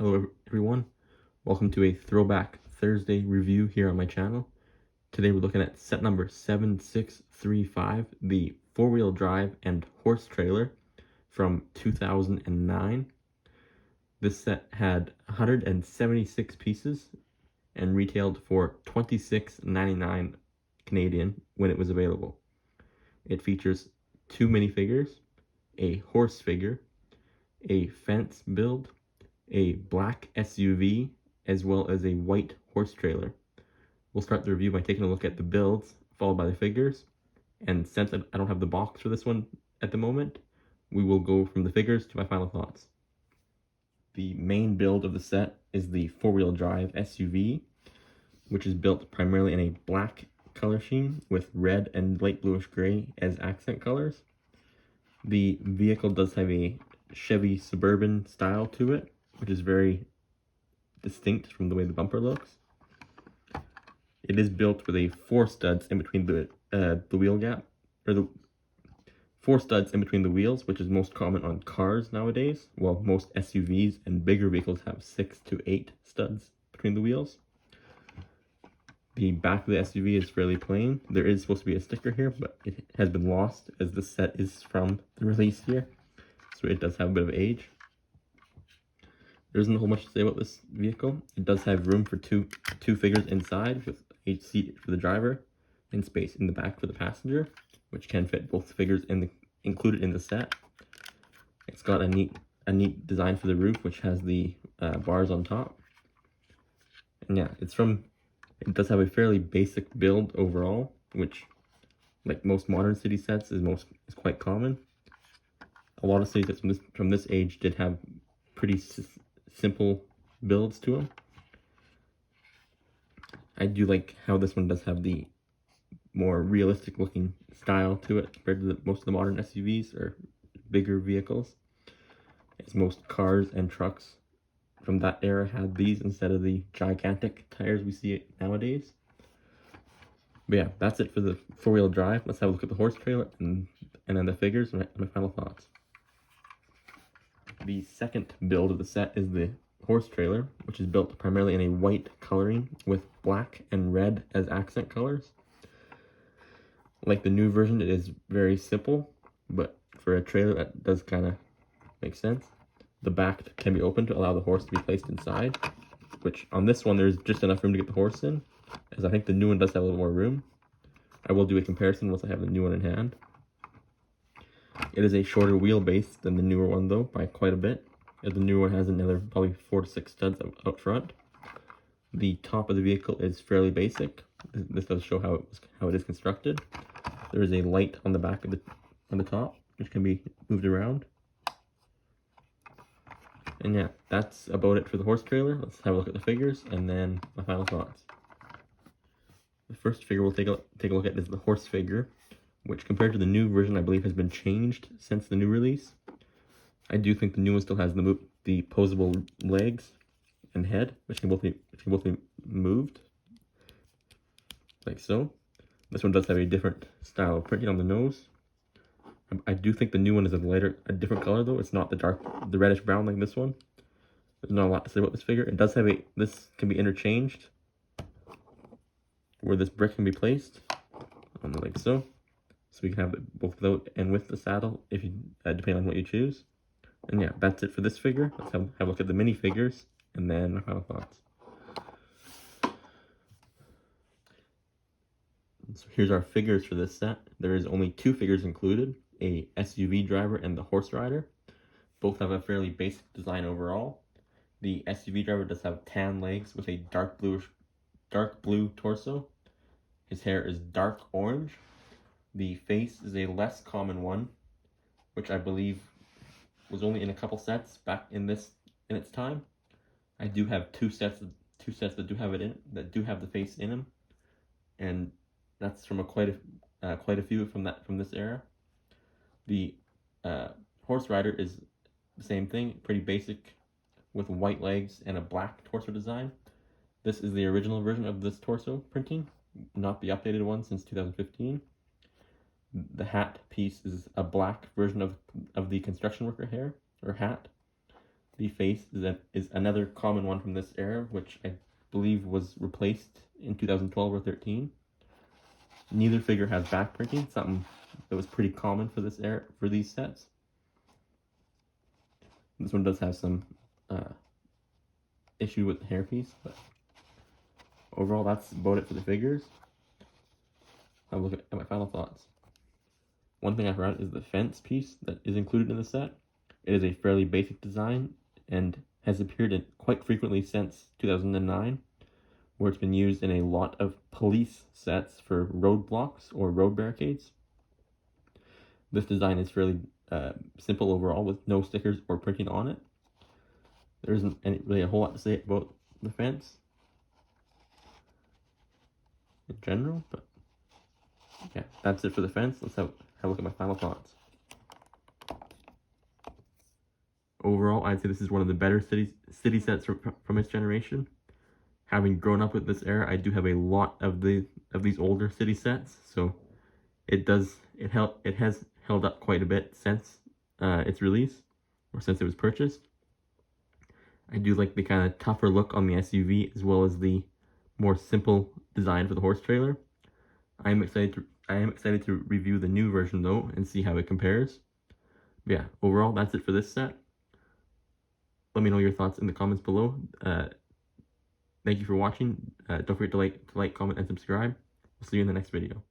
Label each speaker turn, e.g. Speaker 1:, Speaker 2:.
Speaker 1: Hello everyone, welcome to a Throwback Thursday review here on my channel. Today we're looking at set number 7635, the four-wheel drive and horse trailer from 2009. This set had 176 pieces and retailed for $26.99 Canadian when it was available. It features two minifigures, a horse figure, a fence build, a black SUV, as well as a white horse trailer. We'll start the review by taking a look at the builds, followed by the figures. And since I don't have the box for this one at the moment, we will go from the figures to my final thoughts. The main build of the set is the four-wheel drive SUV, which is built primarily in a black color scheme with red and light bluish gray as accent colors. The vehicle does have a Chevy Suburban style to it, which is very distinct from the way the bumper looks. It is built with a 4 studs in between the wheel gap, or the 4 studs in between the wheels, which is most common on cars nowadays, while most SUVs and bigger vehicles have 6 to 8 studs between the wheels. The back of the SUV is fairly plain. There is supposed to be a sticker here, but it has been lost as the set is from the release year, so it does have a bit of age. There isn't a whole much to say about this vehicle. It does have room for two figures inside, with a seat for the driver and space in the back for the passenger, which can fit both figures included in the set. It's got a neat design for the roof, which has the bars on top. And yeah, it does have a fairly basic build overall, which, like most modern city sets, is quite common. A lot of city sets from this age did have pretty simple builds to them. I do like how this one does have the more realistic looking style to it compared to most of the modern SUVs or bigger vehicles, as most cars and trucks from that era had these instead of the gigantic tires we see nowadays. But yeah, that's it for the four-wheel drive. Let's have a look at the horse trailer and then the figures and my final thoughts. The second build of the set is the horse trailer, which is built primarily in a white coloring with black and red as accent colors. Like the new version, it is very simple, but for a trailer that does kind of make sense. The back can be opened to allow the horse to be placed inside, which on this one there's just enough room to get the horse in, as I think the new one does have a little more room. I will do a comparison once I have the new one in hand. It is a shorter wheelbase than the newer one though, by quite a bit. The newer one has another probably 4 to 6 studs out front. The top of the vehicle is fairly basic. This does show how it is constructed. There is a light on the back of the top, which can be moved around. And yeah, that's about it for the horse trailer. Let's have a look at the figures and then my final thoughts. The first figure we'll take a look at is the horse figure, which compared to the new version I believe has been changed since the new release. I do think the new one still has the posable legs and head, which can both be moved, like so. This one does have a different style of printing on the nose. I do think the new one is a different color though. It's not the reddish brown like this one. There's not a lot to say about this figure. It does have this can be interchanged, where this brick can be placed on like so. So we can have it both without and with the saddle, if you depending on what you choose. And yeah, that's it for this figure. Let's have a look at the mini figures and then my final thoughts. So here's our figures for this set. There is only 2 figures included, a SUV driver and the horse rider. Both have a fairly basic design overall. The SUV driver does have tan legs with a dark blue torso. His hair is dark orange. The face is a less common one, which I believe was only in a couple sets back in its time. I do have two sets that do have the face in them, and that's from quite a few from this era. The horse rider is the same thing, pretty basic, with white legs and a black torso design. This is the original version of this torso printing, not the updated one since 2015. The hat piece is a black version of the construction worker hair or hat. The face is another common one from this era, which I believe was replaced in 2012 or 13. Neither figure has back printing, something that was pretty common for this era, for these sets. This one does have some issue with the hairpiece, but overall that's about it for the figures. Have a look at my final thoughts. One thing I forgot is the fence piece that is included in the set. It is a fairly basic design and has appeared in quite frequently since 2009, where it's been used in a lot of police sets for roadblocks or road barricades. This design is fairly simple overall, with no stickers or printing on it. There isn't really a whole lot to say about the fence in general, but yeah, that's it for the fence. Let's have a look at my final thoughts. Overall, I'd say this is one of the better city sets from its generation. Having grown up with this era, I do have a lot of these older city sets, so it has held up quite a bit since its release, or since it was purchased. I do like the kind of tougher look on the SUV, as well as the more simple design for the horse trailer. I am excited to review the new version though and see how it compares. But yeah, overall that's it for this set. Let me know your thoughts in the comments below. Thank you for watching. Don't forget to like, comment, and subscribe. We'll see you in the next video.